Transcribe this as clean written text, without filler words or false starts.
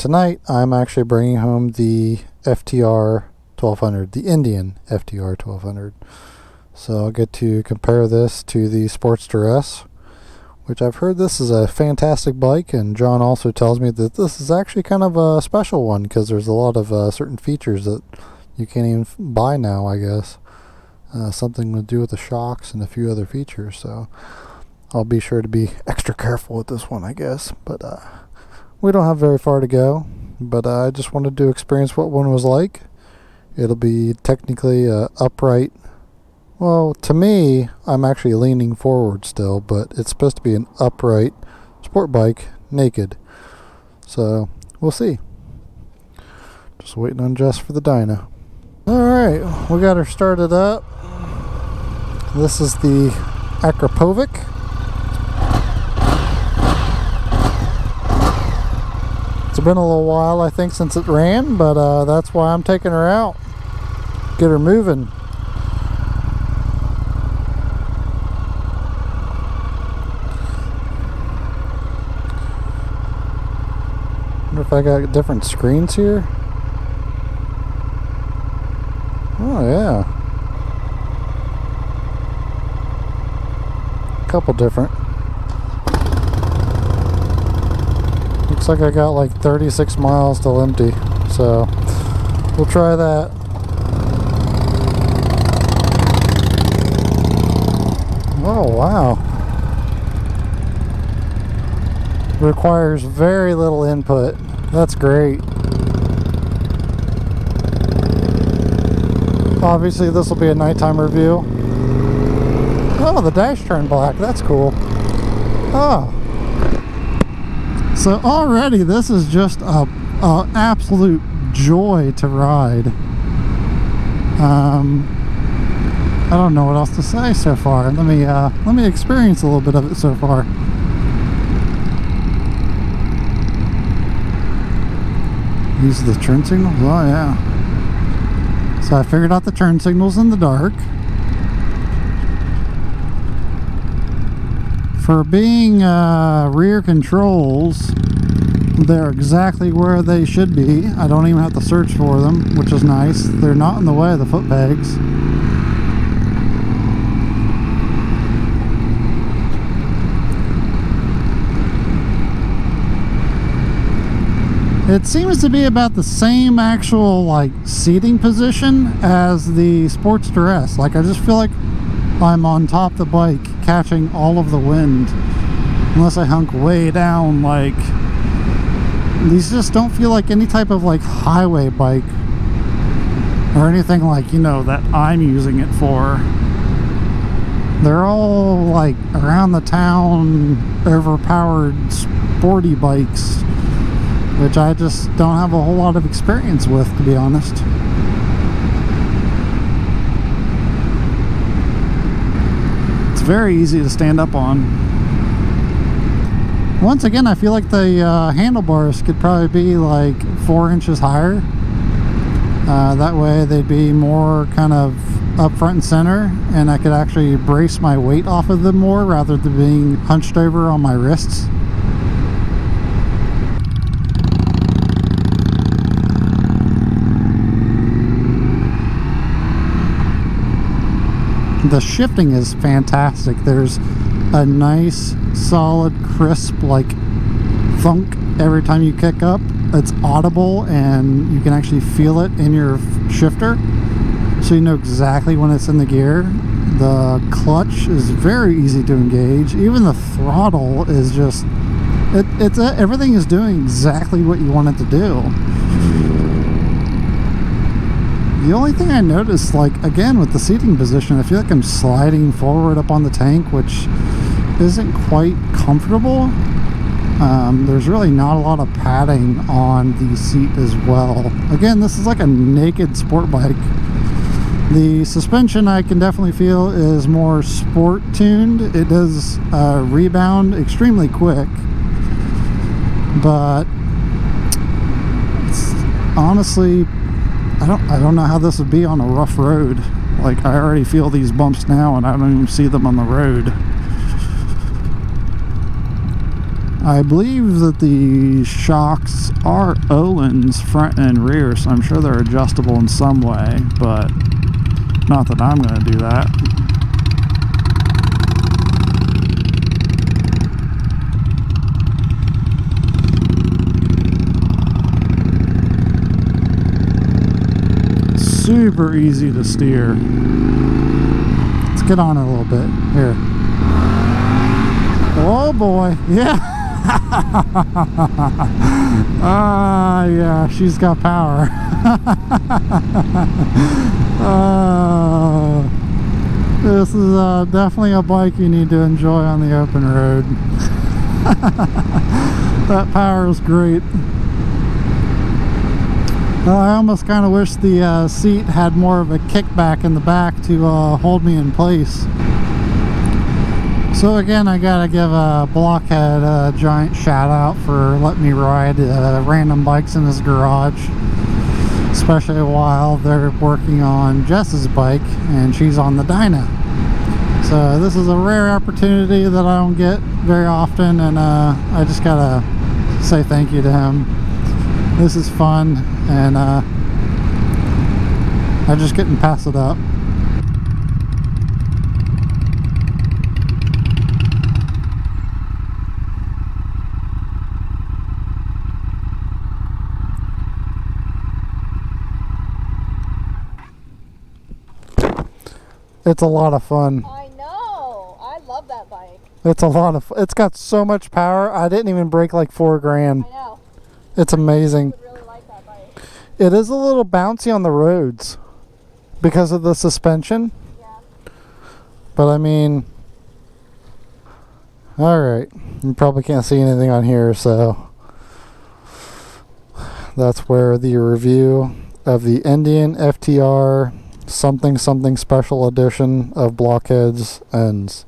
tonight I'm actually bringing home the FTR1200, the Indian FTR1200. So I'll get to compare this to the Sportster S, which I've heard this is a fantastic bike, and John also tells me that this is actually kind of a special one because there's a lot of certain features that you can't even buy now, I guess. Something to do with the shocks and a few other features, so I'll be sure to be extra careful with this one, I guess. But we don't have very far to go, but I just wanted to experience what one was like. It'll be technically upright. Well, to me, I'm actually leaning forward still, but it's supposed to be an upright sport bike, naked. So, we'll see. Just waiting on Jess for the dyno. Alright, we got her started up. This is the Akrapovic. It's been a little while, I think, since it ran, but that's why I'm taking her out. Get her moving. Wonder if I got different screens here. Oh yeah, a couple different. Looks like I got like 36 miles till empty, so we'll try that. Oh wow, requires very little input. That's great. Obviously this will be a nighttime review. Oh, the dash turned black. That's cool. Oh, so already this is just a absolute joy to ride. I don't know what else to say so far. Let me experience a little bit of it so far. These are the turn signals. Oh yeah. So I figured out the turn signals in the dark. For being rear controls, they're exactly where they should be. I don't even have to search for them, which is nice. They're not in the way of the foot pegs. It seems to be about the same actual like seating position as the Sportster S. Like I just feel like I'm on top of the bike catching all of the wind, unless I hunk way down. Like these just don't feel like any type of like highway bike or anything like, you know, that I'm using it for. They're all like around the town overpowered sporty bikes, which I just don't have a whole lot of experience with, to be honest. It's very easy to stand up on. Once again, I feel like the handlebars could probably be like 4 inches higher. That way they'd be more kind of up front and center, and I could actually brace my weight off of them more rather than being hunched over on my wrists. The shifting is fantastic. There's a nice, solid, crisp, like thunk every time you kick up. It's audible and you can actually feel it in your shifter, so you know exactly when it's in the gear. The clutch is very easy to engage. Even the throttle is just, everything is doing exactly what you want it to do. The only thing I noticed, like, again, with the seating position, I feel like I'm sliding forward up on the tank, which isn't quite comfortable. There's really not a lot of padding on the seat as well. Again, this is like a naked sport bike. The suspension, I can definitely feel, is more sport tuned. It does rebound extremely quick, but it's honestly, I don't know how this would be on a rough road. Like, I already feel these bumps now and I don't even see them on the road. I believe that the shocks are Öhlins front and rear, so I'm sure they're adjustable in some way, but not that I'm going to do that. Super easy to steer. Let's get on it a little bit. Here. Oh boy, yeah. Yeah, she's got power. This is definitely a bike you need to enjoy on the open road. That power is great. I almost kind of wish the seat had more of a kickback in the back to hold me in place. So again, I gotta give Blockhead a giant shout out for letting me ride random bikes in his garage, especially while they're working on Jess's bike and she's on the dyno. So this is a rare opportunity that I don't get very often, and I just gotta say thank you to him. This is fun, and I just couldn't pass it up. It's a lot of fun. I know. I love that bike. It's a lot of. It's got so much power. I didn't even break like $4 grand. I know. It's amazing. I would really like that bike. It is a little bouncy on the roads because of the suspension. Yeah. But I mean, all right. You probably can't see anything on here, so that's where the review of the Indian FTR something special edition of Blockheads ends.